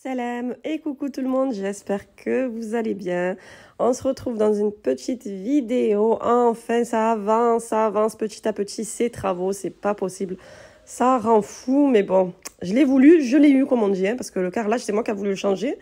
Salam et coucou tout le monde, j'espère que vous allez bien. On se retrouve dans une petite vidéo. Enfin, ça avance petit à petit. Ces travaux, c'est pas possible. Ça rend fou, mais bon, je l'ai voulu, je l'ai eu, comme on dit, hein, parce que le carrelage, c'est moi qui a voulu le changer.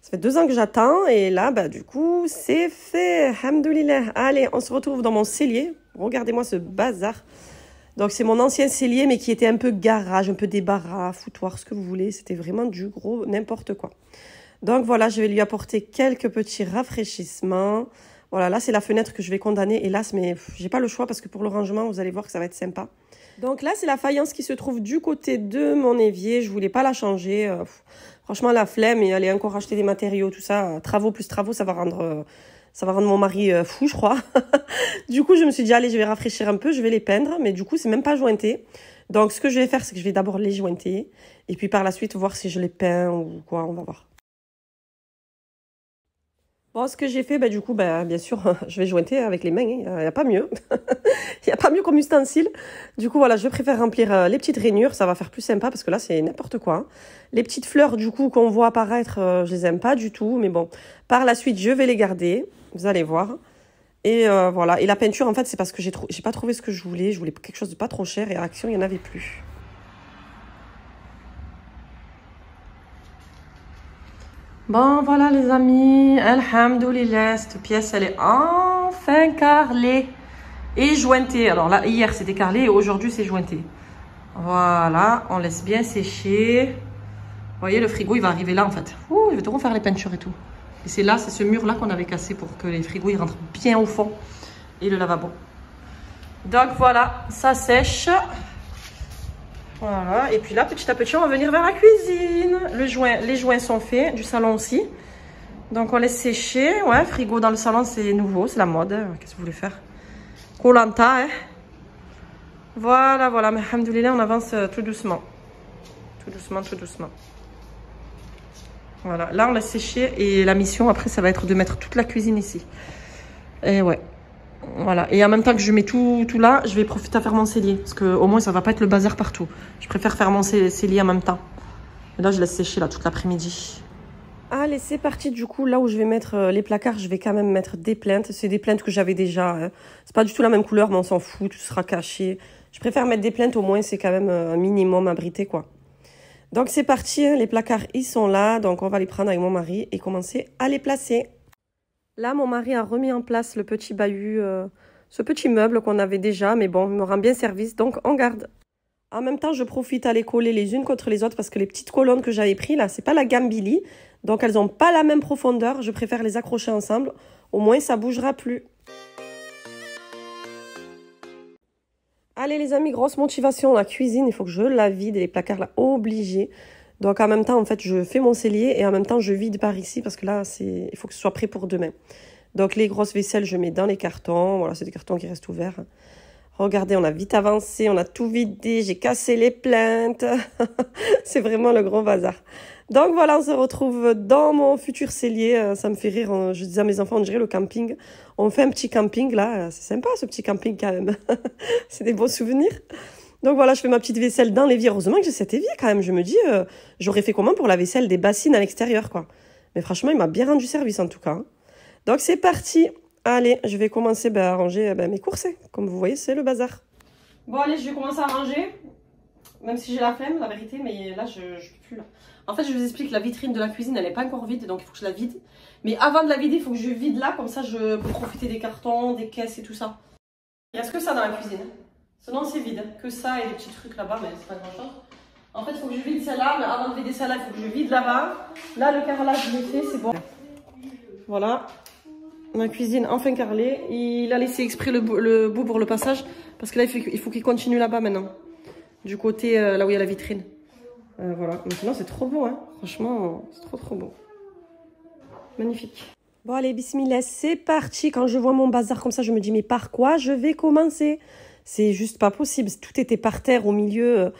Ça fait 2 ans que j'attends et là, du coup, c'est fait. Alhamdoulilah. Allez, on se retrouve dans mon cellier. Regardez-moi ce bazar. Donc, c'est mon ancien cellier, mais qui était un peu garage, un peu débarras, foutoir, ce que vous voulez. C'était vraiment du gros n'importe quoi. Donc, voilà, je vais lui apporter quelques petits rafraîchissements. Voilà, là, c'est la fenêtre que je vais condamner, hélas, mais j'ai pas le choix parce que pour le rangement, vous allez voir que ça va être sympa. Donc là, c'est la faïence qui se trouve du côté de mon évier. Je voulais pas la changer. Franchement, la flemme et aller encore acheter des matériaux, tout ça. Travaux plus travaux, ça va rendre mon mari fou, je crois. Du coup, je me suis dit, allez, je vais rafraîchir un peu, je vais les peindre. Mais du coup, c'est même pas jointé. Donc, ce que je vais faire, c'est que je vais d'abord les jointer. Et puis, par la suite, voir si je les peins ou quoi, on va voir. Bon, ce que j'ai fait, du coup, bien sûr, je vais jointer avec les mains. Il n'y a pas mieux. Il n'y a pas mieux comme ustensile. Du coup, voilà, je préfère remplir les petites rainures. Ça va faire plus sympa parce que là, c'est n'importe quoi. Les petites fleurs, du coup, qu'on voit apparaître, je les aime pas du tout. Mais bon, par la suite, je vais les garder. Vous allez voir. Et voilà. Et la peinture, en fait, c'est parce que j'ai pas trouvé ce que je voulais. Je voulais quelque chose de pas trop cher. Et à Action, il n'y en avait plus. Bon, voilà les amis, alhamdoulilah, cette pièce, elle est enfin carrelée et jointée. Alors là, hier, c'était carrelé et aujourd'hui, c'est jointé. Voilà, on laisse bien sécher. Vous voyez, le frigo, il va arriver là, en fait. Ouh, je vais tout refaire les peintures et tout. Et c'est là, c'est ce mur-là qu'on avait cassé pour que les frigos, ils rentrent bien au fond. Et le lavabo. Donc voilà, ça sèche. Voilà, et puis là, petit à petit, on va venir vers la cuisine. Les joints sont faits, du salon aussi. Donc, on laisse sécher. Ouais, frigo dans le salon, c'est nouveau, c'est la mode. Qu'est-ce que vous voulez faire? Koh Lanta, hein. Voilà, voilà, mais alhamdoulilah, on avance tout doucement. Tout doucement, tout doucement. Voilà, là, on laisse sécher. Et la mission, après, ça va être de mettre toute la cuisine ici. Et ouais. Voilà, et en même temps que je mets tout là, je vais profiter à faire mon cellier. Parce qu'au moins, ça va pas être le bazar partout. Je préfère faire mon cellier en même temps. Et là, je laisse sécher là toute l'après-midi. Allez, c'est parti. Du coup, là où je vais mettre les placards, je vais quand même mettre des plaintes. C'est des plaintes que j'avais déjà. Hein. C'est pas du tout la même couleur, mais on s'en fout. Tout sera caché. Je préfère mettre des plaintes, au moins, c'est quand même un minimum abrité, quoi. Donc, c'est parti. Hein. Les placards, ils sont là. Donc, on va les prendre avec mon mari et commencer à les placer. Là, mon mari a remis en place le petit bahut, ce petit meuble qu'on avait déjà. Mais bon, il me rend bien service, donc on garde. En même temps, je profite à les coller les unes contre les autres parce que les petites colonnes que j'avais prises, là, c'est pas la gamme Billy. Donc, elles n'ont pas la même profondeur. Je préfère les accrocher ensemble. Au moins, ça bougera plus. Allez, les amis, grosse motivation. La cuisine, il faut que je la vide. Et les placards, là, obligés. Donc, en même temps, en fait, je fais mon cellier et en même temps, je vide par ici parce que là, il faut que ce soit prêt pour demain. Donc, les grosses vaisselles, je mets dans les cartons. Voilà, c'est des cartons qui restent ouverts. Regardez, on a vite avancé, on a tout vidé, j'ai cassé les plaintes. C'est vraiment le gros bazar. Donc voilà, on se retrouve dans mon futur cellier. Ça me fait rire. Je disais à mes enfants, on dirait le camping. On fait un petit camping là. C'est sympa ce petit camping quand même. C'est des beaux souvenirs. Donc voilà, je fais ma petite vaisselle dans l'évier. Heureusement que j'ai cet évier quand même. Je me dis, j'aurais fait comment pour la vaisselle des bassines à l'extérieur, quoi. Mais franchement, il m'a bien rendu service en tout cas. Donc c'est parti. Allez, je vais commencer à ranger mes courses. Comme vous voyez, c'est le bazar. Bon, allez, je vais commencer à ranger. Même si j'ai la flemme, la vérité, mais là, je peux plus. Là. En fait, je vous explique, la vitrine de la cuisine, elle n'est pas encore vide, donc il faut que je la vide. Mais avant de la vider, il faut que je vide là, comme ça, je peux profiter des cartons, des caisses et tout ça. Il reste que ça dans la cuisine. Sinon, c'est vide. Que ça et les petits trucs là-bas, mais c'est pas grand-chose. En fait, il faut que je vide celle-là, mais avant de vider celle-là, il faut que je vide là-bas. Là, le carrelage, je l'ai fait, c'est bon. Voilà. Ma cuisine enfin carrelée. Il a laissé exprès le bout pour le passage. Parce que là, il faut qu'il continue là-bas maintenant. Du côté là où il y a la vitrine. Voilà. Maintenant, c'est trop beau. Hein. Franchement, c'est trop beau. Magnifique. Bon, allez, bismillah, c'est parti. Quand je vois mon bazar comme ça, je me dis, mais par quoi je vais commencer? C'est juste pas possible. Tout était par terre au milieu.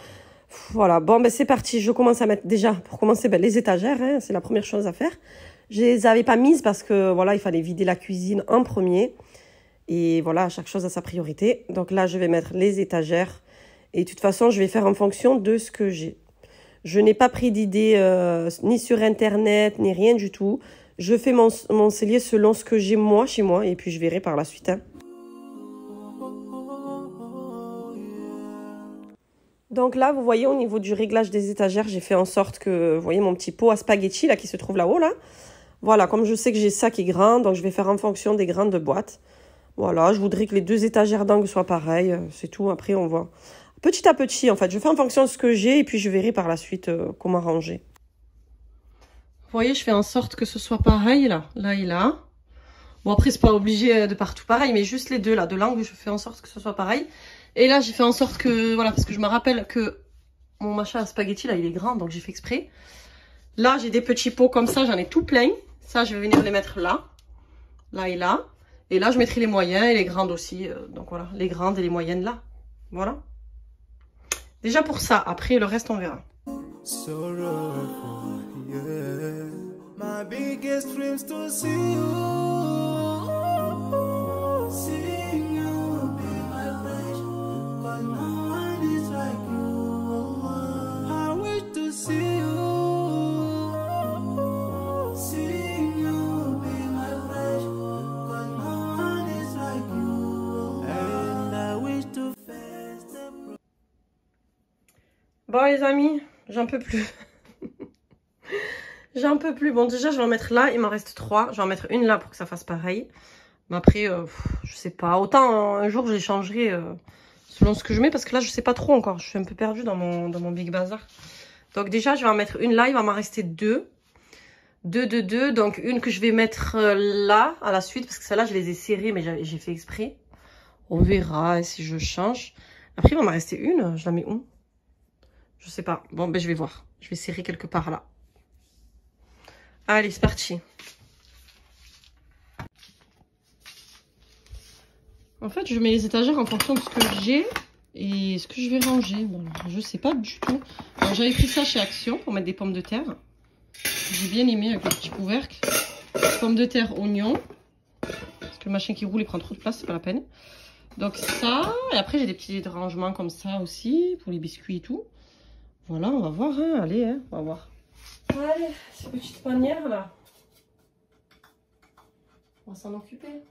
Voilà. Bon, c'est parti. Je commence à mettre déjà, pour commencer, les étagères. Hein. C'est la première chose à faire. Je les avais pas mises parce que voilà, il fallait vider la cuisine en premier. Et voilà, chaque chose a sa priorité. Donc là, je vais mettre les étagères. Et de toute façon, je vais faire en fonction de ce que j'ai. Je n'ai pas pris d'idée ni sur internet, ni rien du tout. Je fais mon cellier selon ce que j'ai moi chez moi et puis je verrai par la suite. Hein. Donc là, vous voyez au niveau du réglage des étagères, j'ai fait en sorte que, vous voyez mon petit pot à spaghetti là qui se trouve là-haut là. Voilà, comme je sais que j'ai ça qui est grand, donc je vais faire en fonction des grandes boîtes. Voilà, je voudrais que les 2 étagères d'angle soient pareilles, c'est tout. Après, on voit petit à petit en fait. Je fais en fonction de ce que j'ai et puis je verrai par la suite comment ranger. Vous voyez, je fais en sorte que ce soit pareil, là et là. Bon, après, c'est pas obligé de partout pareil, mais juste les deux, là, de l'angle, je fais en sorte que ce soit pareil. Et là, j'ai fait en sorte que, voilà, parce que je me rappelle que mon machin à spaghetti, là, il est grand, donc j'ai fait exprès. Là, j'ai des petits pots comme ça, j'en ai tout plein. Ça, je vais venir les mettre là et là. Et là, je mettrai les moyens et les grandes aussi. Donc voilà, les grandes et les moyennes là. Voilà. Déjà pour ça, après, le reste, on verra. My biggest dreams to see you, seeing you be my flesh, 'cause no one is like you. I wish to see you, seeing you be my flesh, 'cause no one is like you. And I wish to face the... Bon les amis, j'en peux plus. J'en peux plus. Bon, déjà, je vais en mettre là. Il m'en reste 3. Je vais en mettre une là pour que ça fasse pareil. Mais après, je sais pas. Autant un jour, je les changerai selon ce que je mets. Parce que là, je sais pas trop encore. Je suis un peu perdue dans mon Big Bazar. Donc déjà, je vais en mettre une là. Il va m'en rester 2. 2. Donc une que je vais mettre là à la suite. Parce que celle-là, je les ai serrées. Mais j'ai fait exprès. On verra si je change. Après, il va m'en rester une. Je la mets où? Je sais pas. Bon, ben je vais voir. Je vais serrer quelque part là. Allez, c'est parti. En fait, je mets les étagères en fonction de ce que j'ai et ce que je vais ranger. Bon, je sais pas du tout. J'avais pris ça chez Action pour mettre des pommes de terre. J'ai bien aimé avec le petit couvercle. Pommes de terre, oignons. Parce que le machin qui roule, il prend trop de place, c'est pas la peine. Donc ça. Et après, j'ai des petits rangements comme ça aussi pour les biscuits et tout. Voilà, on va voir. Hein. Allez, hein, on va voir. Allez, ces petites panières là, on va s'en occuper.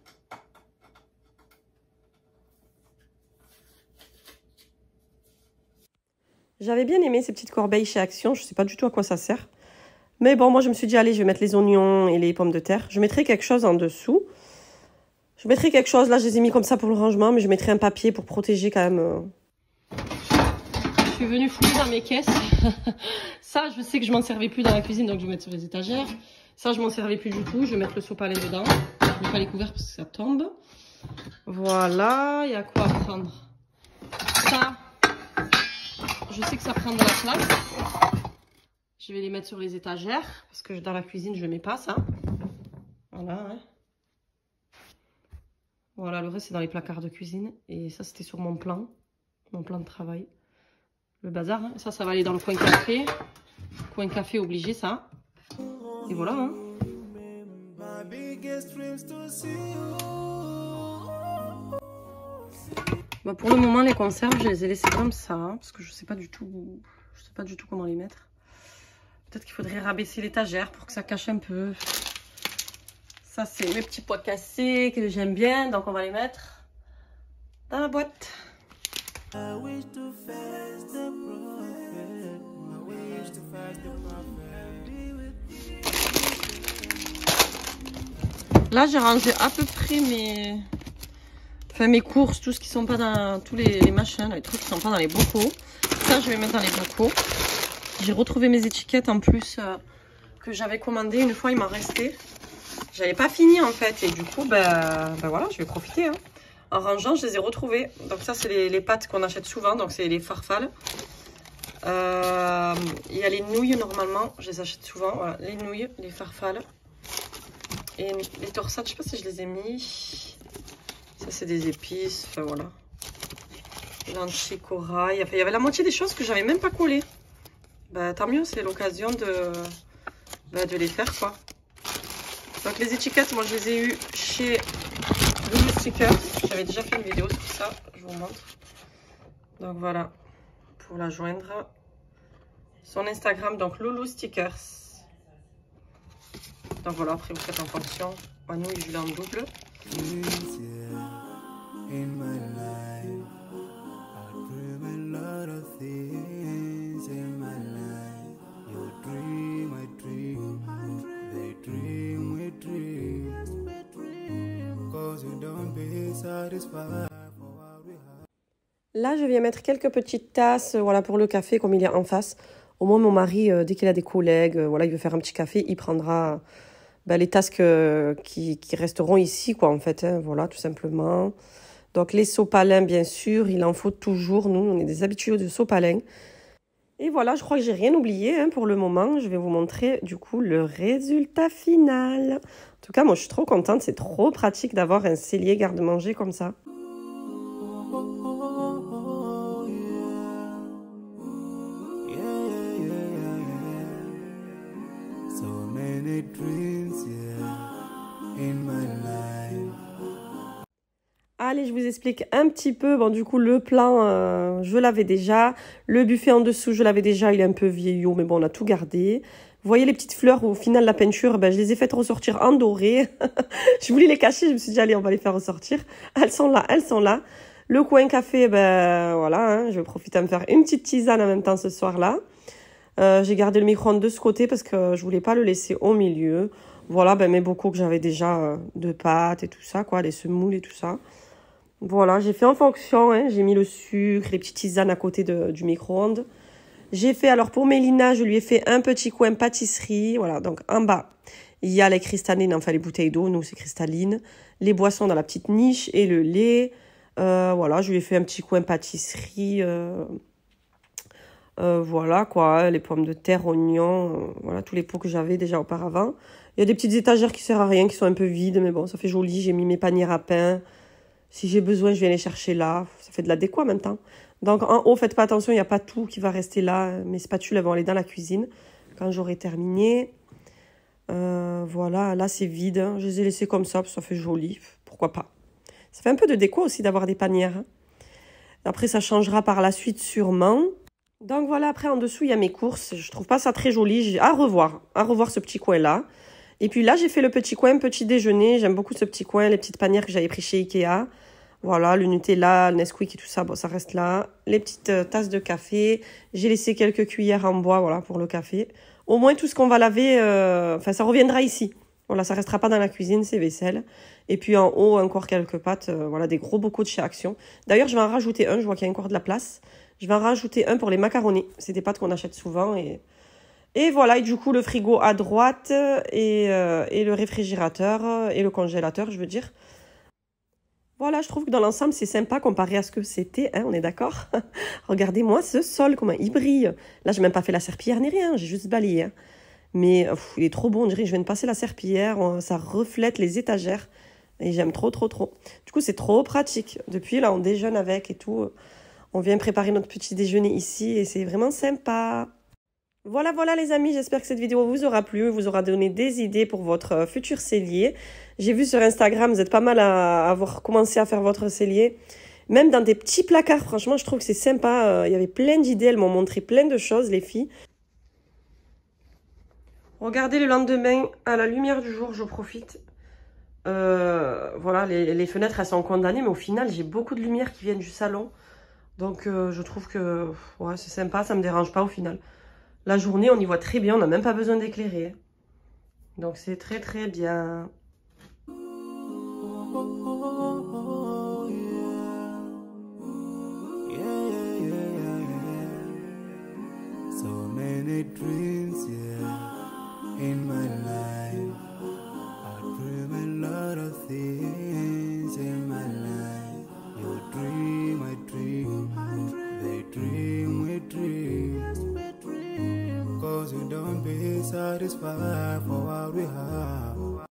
J'avais bien aimé ces petites corbeilles chez Action, je sais pas du tout à quoi ça sert. Mais bon, moi je me suis dit, allez, je vais mettre les oignons et les pommes de terre. Je mettrai quelque chose en dessous. Je mettrai quelque chose, là je les ai mis comme ça pour le rangement, mais je mettrai un papier pour protéger quand même. Je suis venue fouiller dans mes caisses. Ça, je sais que je m'en servais plus dans la cuisine, donc je vais mettre sur les étagères. Ça, je m'en servais plus du tout. Je vais mettre le sopalin dedans. Je mets pas les couverts parce que ça tombe. Voilà, il y a quoi à prendre. Ça, je sais que ça prend de la place. Je vais les mettre sur les étagères parce que dans la cuisine, je ne mets pas ça. Voilà. Hein. Voilà, le reste, c'est dans les placards de cuisine. Et ça, c'était sur mon plan de travail. Le bazar, hein. Ça va aller dans le coin café. Coin café obligé, ça. Et voilà. Hein. Bah pour le moment, les conserves, je les ai laissées comme ça. Hein, parce que je sais pas du tout comment les mettre. Peut-être qu'il faudrait rabaisser l'étagère pour que ça cache un peu. Ça, c'est mes petits pois cassés que j'aime bien. Donc, on va les mettre dans la boîte. Là, j'ai rangé à peu près mes courses, tout ce qui sont pas dans tous les machins, les trucs qui sont pas dans les bocaux. Ça, je vais mettre dans les bocaux. J'ai retrouvé mes étiquettes en plus que j'avais commandé. Une fois, il m'en restait. J'avais pas fini en fait. Et du coup, ben voilà, je vais profiter. Hein. En rangeant, je les ai retrouvées. Donc ça, c'est les pâtes qu'on achète souvent. Donc c'est les farfales. Il y a les nouilles normalement. Je les achète souvent. Voilà, les nouilles, les farfales. Et les torsades, je sais pas si je les ai mis. Ça, c'est des épices. Enfin voilà. Lentilles, corail. Enfin, il y avait la moitié des choses que j'avais même pas collées. Bah, tant mieux, c'est l'occasion de les faire quoi. Donc les étiquettes, moi je les ai eues chez Blue Stickers. J'avais déjà fait une vidéo sur ça, je vous montre. Donc voilà, pour la joindre. Son Instagram, donc Loulou Stickers. Donc voilà, après vous faites en fonction. Moi, nous, je l'ai en double. Là, je viens mettre quelques petites tasses, voilà, pour le café, comme il est en face. Au moins, mon mari, dès qu'il a des collègues, voilà, il veut faire un petit café, il prendra les tasses qui resteront ici, quoi, en fait, hein, voilà, tout simplement. Donc, les sopalins, bien sûr, il en faut toujours. Nous, on est des habitués de sopalins. Et voilà, je crois que j'ai rien oublié, hein, pour le moment. Je vais vous montrer, du coup, le résultat final. En tout cas, moi, je suis trop contente. C'est trop pratique d'avoir un cellier garde-manger comme ça. Allez, je vous explique un petit peu. Bon, du coup, le plan, je l'avais déjà. Le buffet en dessous, je l'avais déjà. Il est un peu vieillot, mais bon, on a tout gardé. Vous voyez les petites fleurs, au final, la peinture, je les ai faites ressortir en doré. Je voulais les cacher, je me suis dit, allez, on va les faire ressortir. Elles sont là, elles sont là. Le coin café, voilà, hein, je vais profiter à me faire une petite tisane en même temps ce soir-là. J'ai gardé le micro-ondes de ce côté parce que je voulais pas le laisser au milieu. Voilà, mes bocaux que j'avais déjà de pâtes et tout ça, quoi, les semoules et tout ça. Voilà, j'ai fait en fonction, hein, j'ai mis le sucre, les petites tisanes à côté du micro-ondes. J'ai fait, alors pour Mélina, je lui ai fait un petit coin pâtisserie. Voilà, donc en bas, il y a les cristallines, enfin les bouteilles d'eau, nous c'est cristalline. Les boissons dans la petite niche et le lait. Voilà, je lui ai fait un petit coin pâtisserie. Voilà quoi, les pommes de terre, oignons, voilà tous les pots que j'avais déjà auparavant. Il y a des petites étagères qui servent à rien, qui sont un peu vides, mais bon, ça fait joli. J'ai mis mes paniers à pain. Si j'ai besoin, je viens les chercher là. Ça fait de la déco en même temps. Donc en haut, faites pas attention, il n'y a pas tout qui va rester là. Mes spatules, elles vont aller dans la cuisine quand j'aurai terminé. Voilà, là c'est vide. Hein. Je les ai laissés comme ça, parce que ça fait joli. Pourquoi pas. Ça fait un peu de déco aussi d'avoir des panières. Hein. Après, ça changera par la suite sûrement. Donc voilà, après en dessous, il y a mes courses. Je trouve pas ça très joli. À revoir ce petit coin-là. Et puis là, j'ai fait le petit coin petit déjeuner. J'aime beaucoup ce petit coin, les petites panières que j'avais pris chez Ikea. Voilà, le Nutella, le Nesquik et tout ça, bon, ça reste là. Les petites tasses de café. J'ai laissé quelques cuillères en bois, voilà, pour le café. Au moins, tout ce qu'on va laver, ça reviendra ici. Voilà, ça restera pas dans la cuisine, c'est vaisselle. Et puis en haut, encore quelques pâtes, voilà, des gros bocaux de chez Action. D'ailleurs, je vais en rajouter un, je vois qu'il y a encore de la place. Je vais en rajouter un pour les macaronis. C'est des pâtes qu'on achète souvent. Et voilà, et du coup, le frigo à droite et le réfrigérateur et le congélateur, je veux dire. Voilà, je trouve que dans l'ensemble, c'est sympa comparé à ce que c'était, hein, on est d'accord? Regardez-moi ce sol, comment il brille. Là, j'ai même pas fait la serpillière ni rien, j'ai juste balayé. Hein. Mais il est trop beau, on dirait que je viens de passer la serpillière. Ça reflète les étagères. Et j'aime trop, trop, trop. Du coup, c'est trop pratique. Depuis, là, on déjeune avec et tout. On vient préparer notre petit déjeuner ici et c'est vraiment sympa. Voilà, voilà les amis, j'espère que cette vidéo vous aura plu, vous aura donné des idées pour votre futur cellier. J'ai vu sur Instagram, vous êtes pas mal à avoir commencé à faire votre cellier. Même dans des petits placards, franchement, je trouve que c'est sympa. Il y avait plein d'idées, elles m'ont montré plein de choses, les filles. Regardez le lendemain, à la lumière du jour, je profite. Voilà, les fenêtres, elles sont condamnées, mais au final, j'ai beaucoup de lumière qui viennent du salon. Donc, je trouve que ouais, c'est sympa, ça me dérange pas au final. La journée, on y voit très bien, on n'a même pas besoin d'éclairer. Donc, c'est très, très bien. So many dreams, yeah, in my life. I dream a lot of things in my life. You dream, I dream, they dream, we dream. Cause we don't be satisfied for what we have.